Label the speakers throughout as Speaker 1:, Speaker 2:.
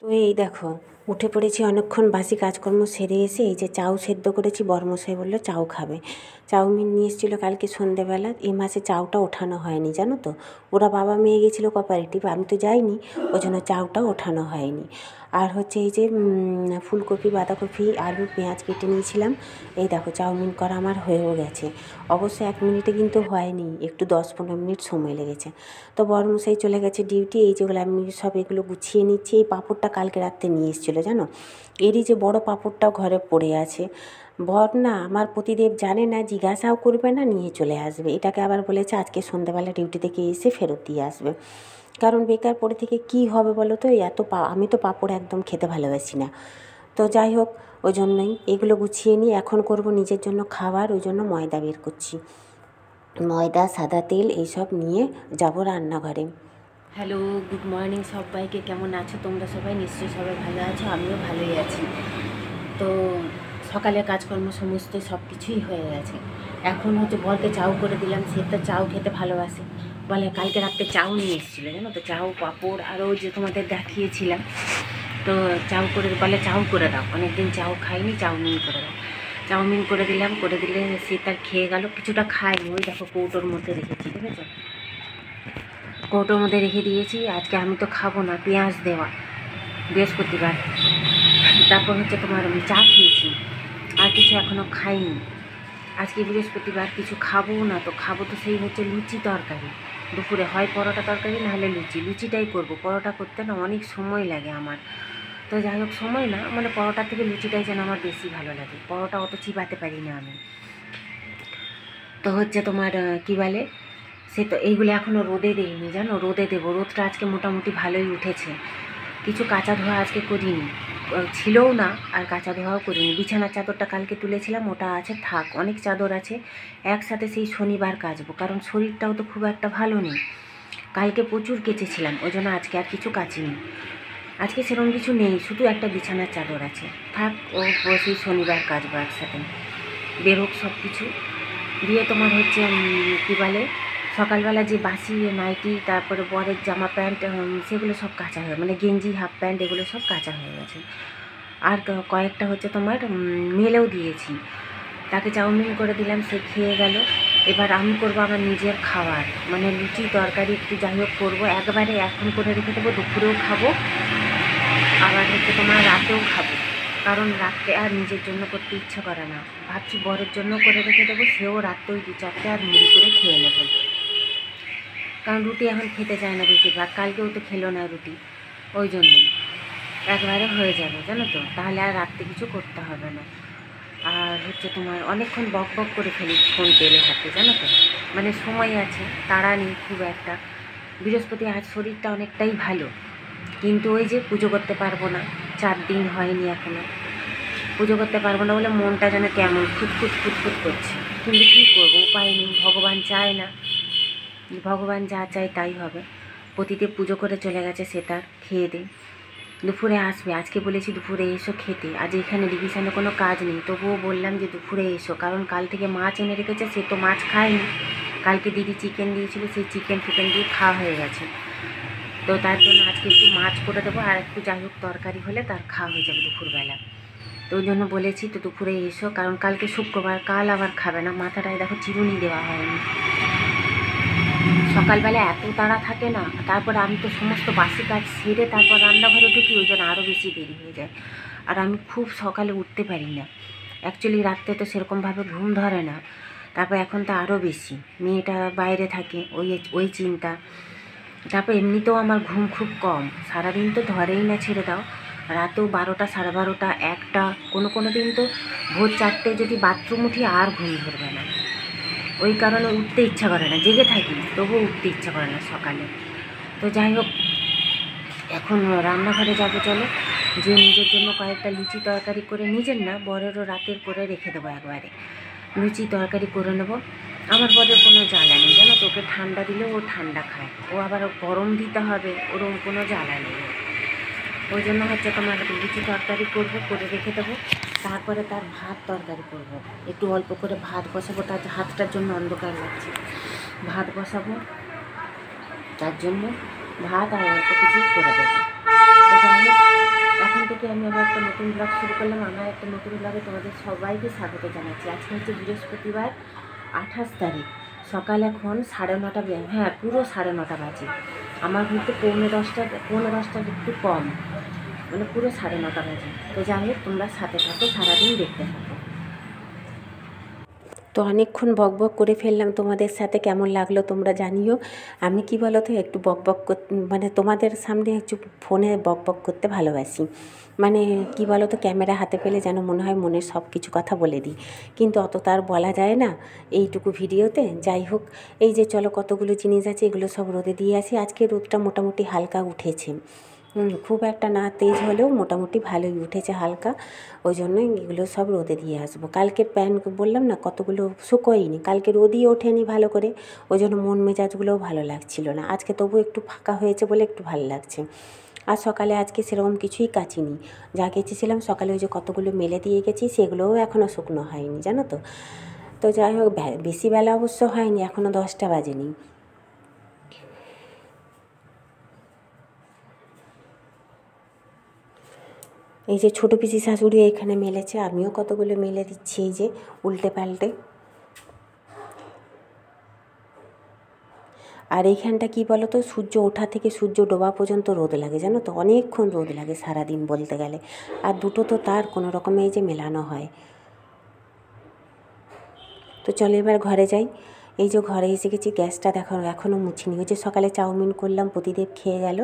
Speaker 1: তো এই দেখো উঠে পড়েছি অনেকক্ষণ বাসি কাজকর্ম সেরে এসে এই যে চাউ সেদ্ধ করেছি। বরমশাই বললো চাউ খাবে, চাউমিন নিয়ে এসেছিলো কালকে সন্ধেবেলা। এই মাসে চাউটা ওঠানো হয়নি জানো তো, ওরা বাবা মেয়ে গেছিলো কোঅপারেটিভ, আমি তো যাইনি, ওই জন্য চাউটা ওঠানো হয়নি। আর হচ্ছে এই যে ফুলকপি, বাঁধাকপি, আলু, পেঁয়াজ কেটে নিয়েছিলাম। এই দেখো চাউমিন করা আমার হয়েও গেছে। অবশ্য 1 মিনিটে কিন্তু হয়নি, একটু 10-15 মিনিট সময় লেগেছে। তো বরমশাই চলে গেছে ডিউটি। এই যেগুলো আমি সব এগুলো গুছিয়ে নিচ্ছি। এই পাঁপড়টা কালকে রাত্রে নিয়ে এসেছিলো জানো, এরই যে বড় পাঁপড়টাও ঘরে পড়ে আছে। বর না আমার পতিদেব জানে না, জিজ্ঞাসাও করবে না, নিয়ে চলে আসবে। এটাকে আবার বলেছে আজকে সন্ধ্যাবেলা ডিউটি থেকে এসে ফেরত দিয়ে আসবে। কারণ বেকার পড়ে থেকে কি হবে বলো তো, আমি তো পাঁপড় একদম খেতে ভালোবাসি না। তো যাই হোক, ওই জন্যই এগুলো গুছিয়ে নিই। এখন করব নিজের জন্য খাবার, ওই জন্য ময়দা বের করছি। ময়দা, সাদা তেল এইসব নিয়ে যাব রান্নাঘরে। হ্যালো, গুড মর্নিং সবাইকে। কেমন আছো তোমরা সবাই? নিশ্চয়ই সবাই ভালো আছো, আমিও ভালোই আছি। তো সকালের কাজকর্ম সমস্ত সব কিছুই হয়ে গেছে। এখন হচ্ছে বরকে চাউ করে দিলাম, সে তো চাউ খেতে ভালোবাসে। বলে কালকে রাত্রে চাউ নিয়ে এসেছিলো জানো তো, চাউ, পাঁপড়, আরও যে তোমাদের দেখিয়েছিলাম। তো চাউ করে বলে চাউ করে দাও, অনেকদিন চাউ খাইনি, চাউমিন করে দাও। চাউমিন করে দিলাম, করে দিলে সে তার খেয়ে গেল, কিছুটা খায়নি। ওই দেখো কৌটোর মধ্যে রেখেছি, ঠিক আছে, কৌটোর মধ্যে রেখে দিয়েছি। আজকে আমি তো খাবো না, পেঁয়াজ দেওয়া বৃহস্পতিবার। তারপর হচ্ছে তোমার আমি চা খেয়েছি, আর কিছু এখনও খাইনি। আজকে বৃহস্পতিবার কিছু খাবো না, তো খাবো তো সেই হচ্ছে লুচি তরকারি। দুপুরে হয় পরোটা তরকারি, নাহলে লুচিটাই করব। পরোটা করতে না অনেক সময় লাগে আমার। তো যাই হোক, সময় না মানে পরোটার থেকে লুচিটাই যেন আমার বেশি ভালো লাগে। পরোটা অত চিবাতে পারি না আমি। তো হচ্ছে তোমার কী বলে, সে তো এইগুলো এখনও রোদে দেয়নি জানো, রোদে দেবো। রোদটা আজকে মোটামুটি ভালোই উঠেছে। কিছু কাঁচা ধোয়া আজকে করিনি, ছিলও না, আর কাঁচা ধোয়াও করিনি। বিছানার চাদরটা কালকে তুলেছিলাম, ওটা আছে, থাক। অনেক চাদর আছে, একসাথে সেই শনিবার কাচবো, কারণ শরীরটাও তো খুব একটা ভালো নেই। কালকে প্রচুর কেচেছিলাম, ওই জন্য আজকে আর কিছু কাচিনি। আজকে সেরকম কিছু নেই, শুধু একটা বিছানার চাদর আছে, থাক। ও সেই শনিবার কাচবো একসাথে। বের হোক সব কিছু দিয়ে। তোমার হচ্ছে কী বলে, সকালবেলা যে বাসি নাইটি, তারপরে বরের জামা প্যান্ট, সেগুলো সব কাচা হয়ে, মানে গেঞ্জি, হাফ প্যান্ট, এগুলো সব কাচা হয়ে গেছে। আর কয়েকটা হচ্ছে তোমার মেলেও দিয়েছি। তাকে চাউমিন করে দিলাম, সে খেয়ে গেল। এবার আমি করবো আমার নিজের খাবার, মানে লুচি তরকারি একটু যাই হোক করবো। একবারে এখন করে রেখে দেবো, দুপুরেও খাবো, আবার হচ্ছে তোমার রাতেও খাবো। কারণ রাত্রে আর নিজের জন্য করতে ইচ্ছা করে না। ভাবছি বরের জন্য করে রেখে দেবো, সেও রাত্রে ওই 2-4টে আর মুড়ি করে খেয়ে নেবে। কারণ রুটি এখন খেতে চায় না বেশিরভাগ, কালকেও তো খেলো না রুটি, ওই জন্যই একবারে হয়ে যাবে জানো তো, তাহলে আর রাত্রে কিছু করতে হবে না। আর হচ্ছে তোমার অনেকক্ষণ বক বক করে ফেলি ফোন পেলে হাতে জানো তো, মানে সময় আছে, তাড়া নেই খুব একটা। বৃহস্পতি আজ শরীরটা অনেকটাই ভালো, কিন্তু ওই যে পুজো করতে পারবো না, 4 দিন হয়নি এখনও, পুজো করতে পারবো না বলে মনটা যেন কেমন ফুটফুট ফুটফুট করছে। কিন্তু কী করবো, উপায় নেই, ভগবান চায় না, ভগবান যা চায় তাই হবে। পতিতে পুজো করে চলে গেছে, সে তার খেয়ে দে, দুপুরে আসবে। আজকে বলেছি দুপুরে এসো খেতে, আজ এখানে ডিভিশনে কোনো কাজ নেই, তবুও বললাম যে দুপুরে এসো, কারণ কাল থেকে মাছ এনে রেখেছে, সে তো মাছ খায়নি। কালকে দিদি চিকেন দিয়েছিল, সেই চিকেন ফিকেন দিয়ে খাওয়া হয়ে গেছে। তো তার জন্য আজকে একটু মাছ করে দেবো, আর একটু যাই হোক তরকারি হলে তার খাওয়া হয়ে যাবে দুপুরবেলা। তো ওই জন্য বলেছি তো দুপুরে এসো, কারণ কালকে শুক্রবার, কাল আবার খাবে না। মাথাটায় দেখো চিরুনি দেওয়া হয়নি, সকালবেলা এত তাড়া থাকে না। তারপরে আমি তো সমস্ত বাসি কাজ সেরে তারপর রান্নাঘরে ঢুকি, ওই জন্য আরও বেশি দেরি হয়ে যায়। আর আমি খুব সকালে উঠতে পারি না, অ্যাকচুয়ালি রাত্রে তো সেরকমভাবে ঘুম ধরে না। তারপর এখন তো আরও বেশি, মেয়েটা বাইরে থাকে, ওই চিন্তা। তারপর এমনিতেও আমার ঘুম খুব কম, সারাদিন তো ধরেই না, ছেড়ে দাও। রাতেও 12টা, 12:30, 1টা, কোনো দিন তো ভোর 4টে যদি বাথরুম উঠি আর ঘুম ধরবে না। ওই কারণে উঠতে ইচ্ছা করে না, জেগে থাকি তবুও উঠতে ইচ্ছা করে না সকালে। তো যাই হোক, এখন রান্নাঘরে যাবো, চলো, যে নিজের জন্য কয়েকটা লুচি তরকারি করে, নিজের না বরেরও রাতের করে রেখে দেবো, একবারে লুচি তরকারি করে নেবো। আমার বরের কোনো জ্বালা নেই জানো তো, ওকে ঠান্ডা দিলেও ও ঠান্ডা খায়, ও আবার গরম দিতে হবে, ওরকম কোনো জ্বালা নেই। ওই জন্য হচ্ছে তোমার লুচি তরকারি করবো, করে রেখে দেবো। তারপরে তার ভাত তরকারি করব, একটু অল্প করে ভাত বসাবো, তার হাতটার জন্য অন্ধকার লাগছে, ভাত বসাবো, তার জন্য ভাত আর অল্প কিছু করে দেবো। তো যাই হোক, নতুন ব্লগ শুরু করলাম। আমার একটা নতুন ব্লগে তোমাদের সবাইকে স্বাগত জানাচ্ছি। আজকে হচ্ছে বৃহস্পতিবার 28 তারিখ। সকাল এখন 9:30, হ্যাঁ পুরো 9:30 বাজে। আমার ঘুরতে পৌনে দশটার একটু কম, মানে পুরো 9:30 বাজে। তো যাই হোক, তোমরা সাথে থাকো, সারাদিন দেখতে থাকো। তো অনেকক্ষণ বকবক করে ফেললাম তোমাদের সাথে, কেমন লাগলো তোমরা জানিও। আমি কি বলো তো, একটু বকবক মানে তোমাদের সামনে একটু ফোনে বকবক করতে ভালোবাসি। মানে কি বলো তো, ক্যামেরা হাতে পেলে যেন মনে হয় মনের সব কিছু কথা বলে দিই, কিন্তু অত তার বলা যায় না এইটুকু ভিডিওতে। যাই হোক, এই যে চলো, কতগুলো জিনিস আছে এগুলো সব রোদে দিয়ে আসি। আজকে রোদটা মোটামুটি হালকা উঠেছে, খুব একটা না তেজ হলেও মোটামুটি ভালোই উঠেছে হালকা। ওই জন্যই এগুলো সব রোদে দিয়ে আসবো। কালকের প্যান্ট বললাম না কতগুলো শুকোয়নি, কালকে রোদই ওঠেনি ভালো করে, ওই জন্য মন মেজাজগুলোও ভালো লাগছিল না। আজকে তবু একটু ফাঁকা হয়েছে বলে একটু ভালো লাগছে। আর সকালে আজকে সেরকম কিছুই কাচিনি, যা কেচেছিলাম সকালে ওই যে কতগুলো মেলে দিয়ে গেছি, সেগুলোও এখনও শুকনো হয়নি জানো তো। তো যাই হোক, বেশি বেলা অবশ্য হয়নি, এখনও 10টা বাজেনি। এই যে ছোটো পিসি শাশুড়ি এখানে মেলেছে, আমিও কতগুলো মেলে দিচ্ছি এই যে উল্টে পাল্টে। আর এইখানটা কী বলো তো, সূর্য ওঠা থেকে সূর্য ডোবা পর্যন্ত রোদ লাগে জানো তো, অনেকক্ষণ রোদ লাগে সারাদিন বলতে গেলে। আর দুটো তো তার কোনো রকমে এই যে মেলানো হয়। তো চলো এবার ঘরে যাই। এই যে ঘরে এসে গেছি, গ্যাসটা দেখো এখনও মুছিনি। ওই যে সকালে চাউমিন করলাম, প্রতিদেব খেয়ে গেল।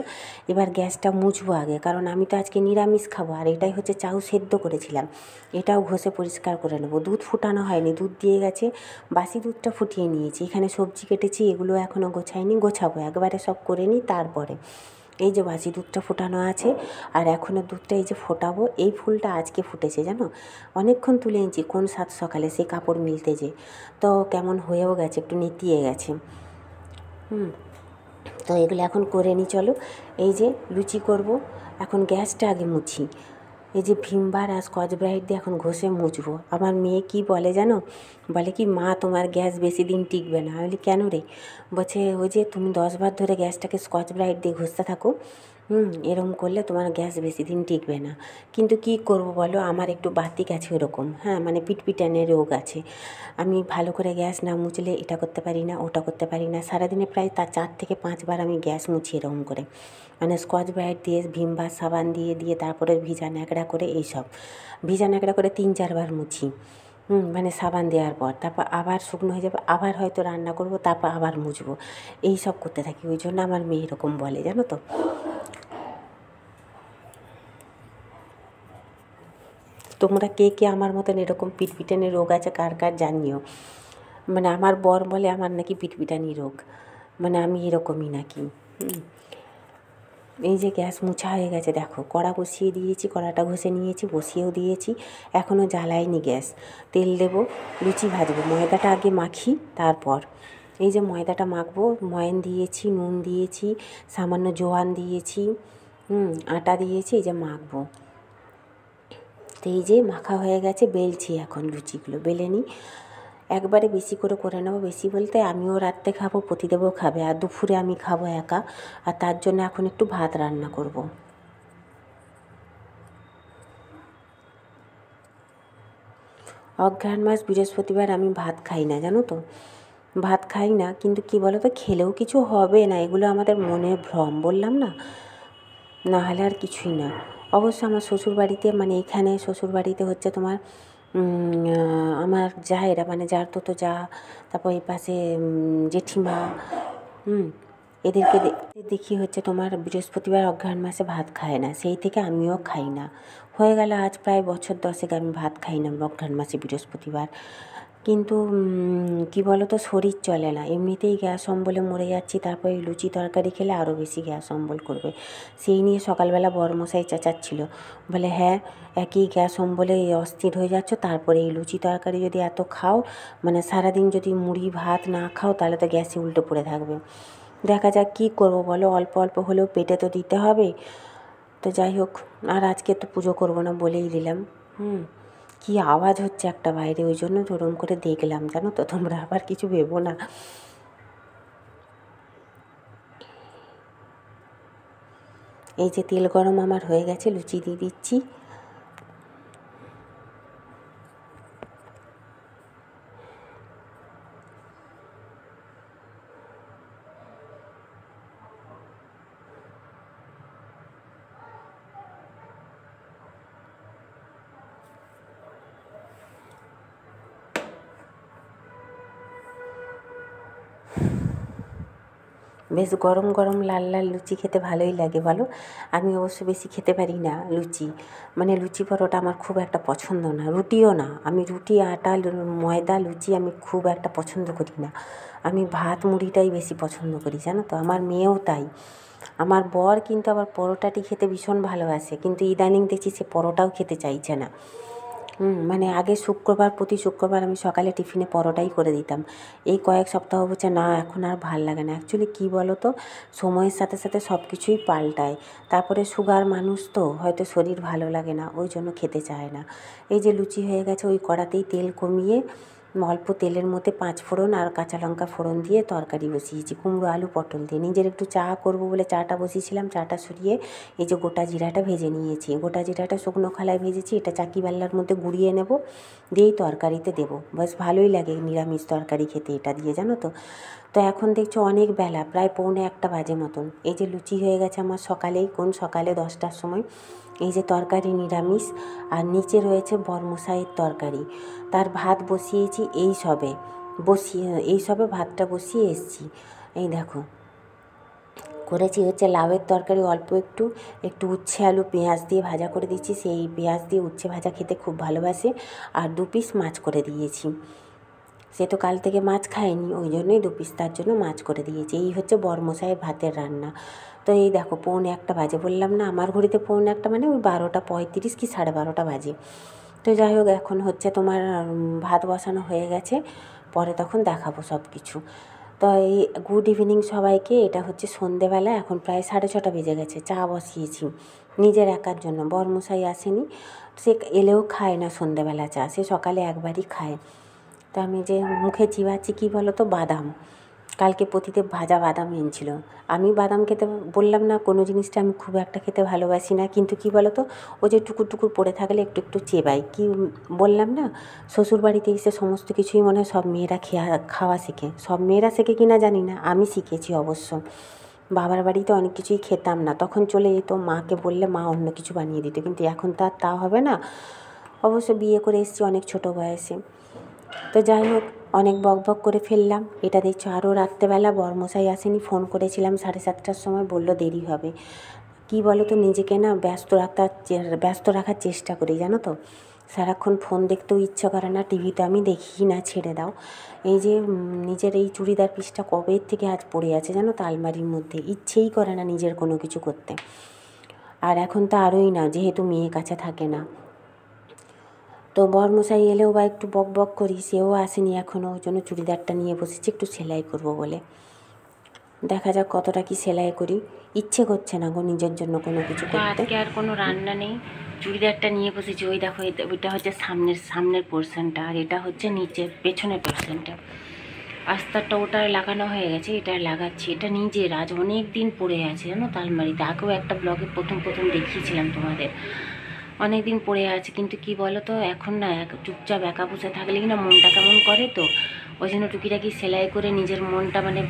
Speaker 1: এবার গ্যাসটা মুছবো আগে, কারণ আমি তো আজকে নিরামিষ খাবো। আর এটাই হচ্ছে চাউ সেদ্ধ করেছিলাম, এটাও ঘষে পরিষ্কার করে নেবো। দুধ ফুটানো হয়নি, দুধ দিয়ে গেছে, বাসি দুধটা ফুটিয়ে নিয়েছি। এখানে সবজি কেটেছি, এগুলো এখনও গোছাইনি, গোছাবো একবারে সব করে নিই তারপরে। এই যে বাসি দুধটা ফোটানো আছে, আর এখনও দুধটা এই যে ফোটাবো। এই ফুলটা আজকে ফুটেছে জানো, অনেকক্ষণ তুলে এনেছি কোন সাত সকালে সেই কাপড় মিলতে যে, তো কেমন হয়েও গেছে, একটু নেতিয়ে গেছে। তো এগুলো এখন করে নিই চলো। এই যে লুচি করব, এখন গ্যাসটা আগে মুছি। এই যে ভিমবার আর স্কচ ব্রাইট দিয়ে এখন ঘষে মুছবো। আমার মেয়ে কি বলে জানো, বলে কি মা তোমার গ্যাস বেশি দিন টিকবে না। আমি বলি কেন রে? বলছে ওই যে তুমি 10 বার ধরে গ্যাসটাকে স্কচ ব্রাইট দিয়ে ঘষতে থাকো, এরকম করলে তোমার গ্যাস বেশি দিন টিকবে না। কিন্তু কি করব বলো, আমার একটু বাতিক আছে ওরকম, হ্যাঁ মানে পিটপিটানের রোগ আছে। আমি ভালো করে গ্যাস না মুছলে এটা করতে পারি না, ওটা করতে পারি না। সারাদিনে প্রায় 4 থেকে 5 বার আমি গ্যাস মুছি এরকম করে, মানে স্কচ ব্রাইট দিয়ে, ভিমবার সাবান দিয়ে দিয়ে তারপরে ভিজা ন্যাকড়া করে, এইসব ভিজা ন্যাকড়া করে 3-4 বার মুছি। মানে সাবান দেওয়ার পর তারপর আবার শুকনো হয়ে যাবে, আবার হয়তো রান্না করব, তারপর আবার মুছবো, এই সব করতে থাকি। ওই জন্য আমার মেয়ে এরকম বলে জানো তো। তোমরা কে কে আমার মতন এরকম পিটপিটানি রোগ আছে কার কার জানিও। মানে আমার বর বলে আমার নাকি পিটপিটানি রোগ, মানে আমি এরকমই নাকি। এই যে গ্যাস মুছা হয়ে গেছে, দেখো কড়া বসিয়ে দিয়েছি, কড়াটা ঘষে নিয়েছি, বসিয়েও দিয়েছি, এখনও জ্বালাইনি গ্যাস। তেল দেবো, লুচি ভাজবো। ময়দাটা আগে মাখি তারপর। এই যে ময়দাটা মাখবো, ময়ান দিয়েছি, নুন দিয়েছি, সামান্য জোয়ান দিয়েছি, আটা দিয়েছি, এই যে মাখবো। তো এই যে মাখা হয়ে গেছে, বেলছি এখন লুচিগুলো, বেলে নিই। একবারে বেশি করে নেবো। বেশি বলতে আমিও রাত্রে খাবো, প্রতিদেবও খাবে, আর দুপুরে আমি খাবো একা। আর তার জন্য এখন একটু ভাত রান্না করব। অঘ্রাণ মাস বৃহস্পতিবার আমি ভাত খাই না জানো তো, ভাত খাই না। কিন্তু কি বলো তো, খেলেও কিছু হবে না, এগুলো আমাদের মনের ভ্রম, বললাম না, না হলে আর কিছুই না। অবশ্য আমার শ্বশুরবাড়িতে, মানে এখানে শ্বশুরবাড়িতে হচ্ছে তোমার আমার জায়েরা, মানে যার তো যা, তারপর এই পাশে জেঠিমা, এদেরকে দেখি হচ্ছে তোমার বৃহস্পতিবার অঘ্রাণ মাসে ভাত খায় না, সেই থেকে আমিও খাই না। হয়ে গেল আজ প্রায় বছর 10 আমি ভাত খাই না অঘ্রাণ মাসে বৃহস্পতিবার। কিন্তু কি বলো তো, শরীর চলে না, এমনিতেই গ্যাস অম্বলে মরে যাচ্ছি, তারপরে লুচি তরকারি খেলে আরও বেশি গ্যাস অম্বল করবে। সেই নিয়ে সকালবেলা বড়মশাই চেঁচাচ্ছিল, বলে হ্যাঁ একই গ্যাস অম্বলে অস্থির হয়ে যাচ্ছ, তারপরে এই লুচি তরকারি যদি এত খাও, মানে সারাদিন যদি মুড়ি ভাত না খাও, তাহলে তো গ্যাসে উল্টে পড়ে থাকবে। দেখা যাক কী করবো বলো, অল্প অল্প হলেও পেটে তো দিতে হবে। তো যাই হোক, আর আজকে তো পুজো করবো না বলেই দিলাম। কি আওয়াজ হচ্ছে একটা বাইরে, ওই জন্য ওরম করে দেখলাম জানো তো, তোমরা আবার কিছু ভেবো না। এই যে তেল গরম আমার হয়ে গেছে, লুচি দিয়ে দিচ্ছি। বেশ গরম গরম লাল লাল লুচি খেতে ভালোই লাগে বলো। আমি অবশ্য বেশি খেতে পারি না লুচি, মানে লুচি পরোটা আমার খুব একটা পছন্দ না, রুটিও না। আমি রুটি, আটা, ময়দা, লুচি আমি খুব একটা পছন্দ করি না। আমি ভাত মুড়িটাই বেশি পছন্দ করি, জানো তো। আমার মেয়েও তাই। আমার বর কিন্তু আবার পরোটাটি খেতে ভীষণ ভালোবাসে, কিন্তু ইদানিং দেখছি সে পরোটাও খেতে চাইছে না। মানে আগে প্রতি শুক্রবার আমি সকালে টিফিনে পরোটাই করে দিতাম। এই কয়েক সপ্তাহ হচ্ছে না, এখন আর ভাল লাগে না। অ্যাকচুয়ালি কী বলো তো, সময়ের সাথে সাথে সব কিছুই পাল্টায়। তারপরে সুগার মানুষ তো, হয়তো শরীর ভালো লাগে না, ওই জন্য খেতে চায় না। এই যে লুচি হয়ে গেছে, ওই কড়াতেই তেল কমিয়ে অল্প তেলের মধ্যে 5 ফোড়ন আর কাঁচা লঙ্কা ফোড়ন দিয়ে তরকারি বসিয়েছি, কুমড়ো আলু পটল দিয়ে। নিজের একটু চা করব বলে চাটা বসিয়েছিলাম, চাটা সরিয়ে এই যে গোটা জিরাটা ভেজে নিয়েছি। গোটা জিরাটা শুকনো খোলায় ভেজেছি, এটা চাকি বেল্লার মধ্যে গুঁড়িয়ে নেব, দিয়েই তরকারিতে দেবো। বেশ ভালোই লাগে নিরামিষ তরকারি খেতে এটা দিয়ে, জানো তো। তো এখন দেখছো অনেক বেলা, প্রায় 1:45 বাজে মতন। এই যে লুচি হয়ে গেছে আমার সকালেই, সকালে 10টার সময়। এই যে তরকারি নিরামিষ, আর নিচে রয়েছে বরমশাইয়ের তরকারি। তার ভাত বসিয়েছি এই সবে ভাতটা বসিয়ে এসেছি। এই দেখো করেছি হচ্ছে লাউয়ের তরকারি, অল্প একটু উচ্ছে আলু পেঁয়াজ দিয়ে ভাজা করে দিচ্ছি। সেই পেঁয়াজ দিয়ে উচ্ছে ভাজা খেতে খুব ভালোবাসে। আর 2 পিস মাছ করে দিয়েছি। সে তো কাল থেকে মাছ খায়নি, ওই জন্যই 2 পিস তার জন্য মাছ করে দিয়েছি। এই হচ্ছে বরমশাইয়ের ভাতের রান্না। তো এই দেখো 1:45 বাজে, বললাম না আমার ঘড়িতে 1:45 মানে ওই 12:35 কি 12:30 বাজে। তো যাই হোক, এখন হচ্ছে তোমার ভাত বসানো হয়ে গেছে, পরে তখন দেখাবো সব কিছু। তো এই গুড ইভিনিং সবাইকে। এটা হচ্ছে সন্ধেবেলা, এখন প্রায় 6:30 বেজে গেছে। চা বসিয়েছি নিজের একার জন্য, বরমশাই আসেনি, সে এলেও খায় না সন্ধেবেলা চা, সে সকালে একবারই খায়। তো আমি যে মুখে চিবাচ্ছি কী বলো তো, বাদাম। কালকে প্রতিদেব ভাজা বাদাম এনেছিল। আমি বাদাম খেতে, বললাম না কোনো জিনিসটা আমি খুব একটা খেতে ভালোবাসি না, কিন্তু কী বলো তো, ও যে টুকুর টুকুর পড়ে থাকলে একটু চেবাই। কি বললাম না, শ্বশুরবাড়িতে এসে সমস্ত কিছুই মনে হয় সব মেয়েরা খাওয়া শেখে। সব মেয়েরা শেখে কি না জানি না, আমি শিখেছি অবশ্য। বাবার বাড়িতে অনেক কিছুই খেতাম না, তখন চলে যেত, মাকে বললে মা অন্য কিছু বানিয়ে দিত, কিন্তু এখন তো আর তা হবে না। অবশ্য বিয়ে করে এসেছি অনেক ছোটো বয়সে। তো যাই হোক, অনেক বকবক করে ফেললাম। এটা দেখছো আরও রাত্রেবেলা বরমশাই আসেনি, ফোন করেছিলাম 7:30টার সময়, বললো দেরি হবে। কি বলো তো, নিজেকে না ব্যস্ত রাখার চেষ্টা করি, জানো তো। সারাক্ষণ ফোন দেখতেও ইচ্ছা করে না, টিভি তো আমি দেখি না, ছেড়ে দাও। এই যে নিজের এই চুড়িদার পিসটা কবে থেকে আজ পড়ে আছে জানো তো আলমারির মধ্যে, ইচ্ছেই করে না নিজের কোনো কিছু করতে। আর এখন তো আরোই না, যেহেতু মেয়ে কাছে থাকে না। তো বরমশাই এলেও বা একটু বক বক করি, সেও আসেনি এখনও, ওই জন্য চুড়িদারটা নিয়ে বসেছি একটু সেলাই করব বলে। দেখা যাক কতটা কি সেলাই করি, ইচ্ছে করছে না গো নিজের জন্য কোনো কিছু করতে। আজকে আর কোনো রান্না নেই, চুড়িদারটা নিয়ে বসেছি। ওই দেখো, ওইটা হচ্ছে সামনের পোর্শনটা, আর এটা হচ্ছে নিচের পেছনের পোর্শনটা। আস্তারটা ওটা লাগানো হয়ে গেছে, এটা লাগাচ্ছি। এটা নিজের আজ অনেক দিন পড়ে আছে জানো তো আলমারিতে। আগেও একটা ব্লগে প্রথম দেখিয়েছিলাম তোমাদের, অনেক দিন পড়ে আছে। কিন্তু কি বলো তো, এখন না চুপচাপ একা বসে থাকলে কি না মনটা কেমন করে, তো ওই জন্য টুকিটাকি সেলাই করে নিজের মনটা মানে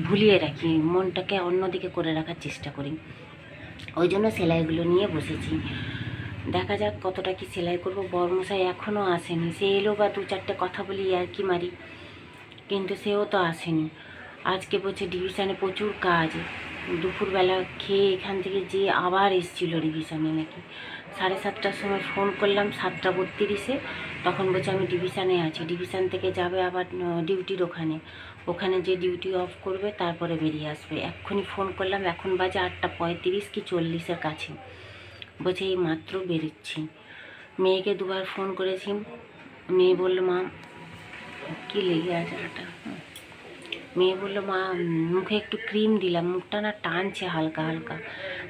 Speaker 1: ভুলিয়ে রাখি, মনটাকে অন্যদিকে করে রাখার চেষ্টা করি। ওই জন্য সেলাইগুলো নিয়ে বসেছি। দেখা যাক কতটা কি সেলাই করব। বরমশাই এখনও আসেনি, সে এলো বা 2-4টে কথা বলি আর কি মারি, কিন্তু সেও তো আসেনি। আজকে বলছে ডিভিশনে প্রচুর কাজ, দুপুরবেলা খেয়ে এখান থেকে যে আবার এসেছিলো ডিভিশনে নাকি। 7:30টার সময় ফোন করলাম, 7:32-এ, তখন বলছে আমি ডিভিশনে আছি। ডিভিশন থেকে যাবে আবার ডিউটির ওখানে যে ডিউটি অফ করবে, তারপরে বেরিয়ে আসবে। এক্ষুনি ফোন করলাম, এখন বাজে 8:35 কি 40-এর কাছে। বলছে এই মাত্র বেরোচ্ছি। মেয়েকে 2বার ফোন করেছি, মেয়ে বললো মা কী লেগে আছে ওটা, মেয়ে বললো মা মুখে একটু ক্রিম দিলাম, মুখটা না টানছে হালকা হালকা।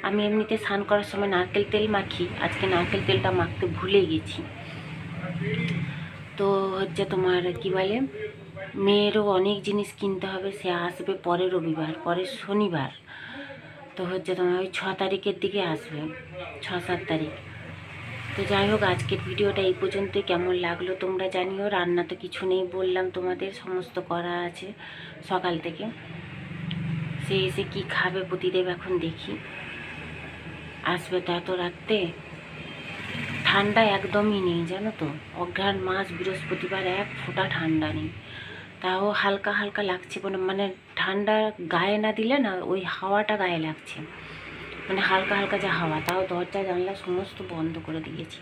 Speaker 1: আমি এমনিতে স্নান করার সময় নারকেল তেল মাখি, আজকে নারকেল তেলটা মাখতে ভুলে গেছি। তো হচ্ছে তোমার কি বলে, মেয়েরও অনেক জিনিস কিনতে হবে, সে আসবে পরের রবিবার, পরের শনিবার। তো হচ্ছে তোমার ওই 6 তারিখের দিকে আসবে, 6-7 তারিখ। তো যাই হোক, আজকের ভিডিওটা এই পর্যন্তই। কেমন লাগলো তোমরা জানিও। রান্না তো কিছু নেই বললাম তোমাদের, সমস্ত করা আছে সকাল থেকে। সে এসে কী খাবে প্রতিদেব, এখন দেখি আসবে তো এত রাত্রে। ঠান্ডা একদমই নেই জানো তো, অঘ্রাণ মাস বৃহস্পতিবার 1 ফোঁটা ঠান্ডা নেই। তাও হালকা হালকা লাগছে, মানে ঠান্ডা গায়ে না দিলে না ওই হাওয়াটা গায়ে লাগছে, মানে হালকা হালকা যা হাওয়া। তাও দরজা জানলা সমস্ত বন্ধ করে দিয়েছি।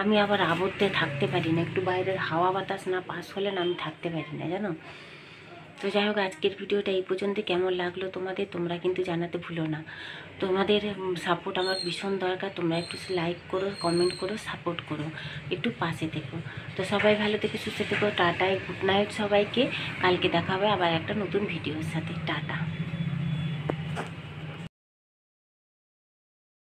Speaker 1: আমি আবার আবদ্ধে থাকতে পারি না, একটু বাইরের হাওয়া বাতাস না পাস হলে না আমি থাকতে পারি না, জানো। তো যাই হোক, আজকের ভিডিওটা এই পর্যন্ত। কেমন লাগলো তোমাদের তোমরা কিন্তু জানাতে ভুলো না। তোমাদের সাপোর্ট আমার ভীষণ দরকার। তোমরা একটু লাইক করো, কমেন্ট করো, সাপোর্ট করো, একটু পাশে থেকো। তো সবাই ভালো থেকে সুস্থ থেকো। টাটাই, গুড নাইট সবাইকে। কালকে দেখা হবে আবার একটা নতুন ভিডিওর সাথে। টাটা।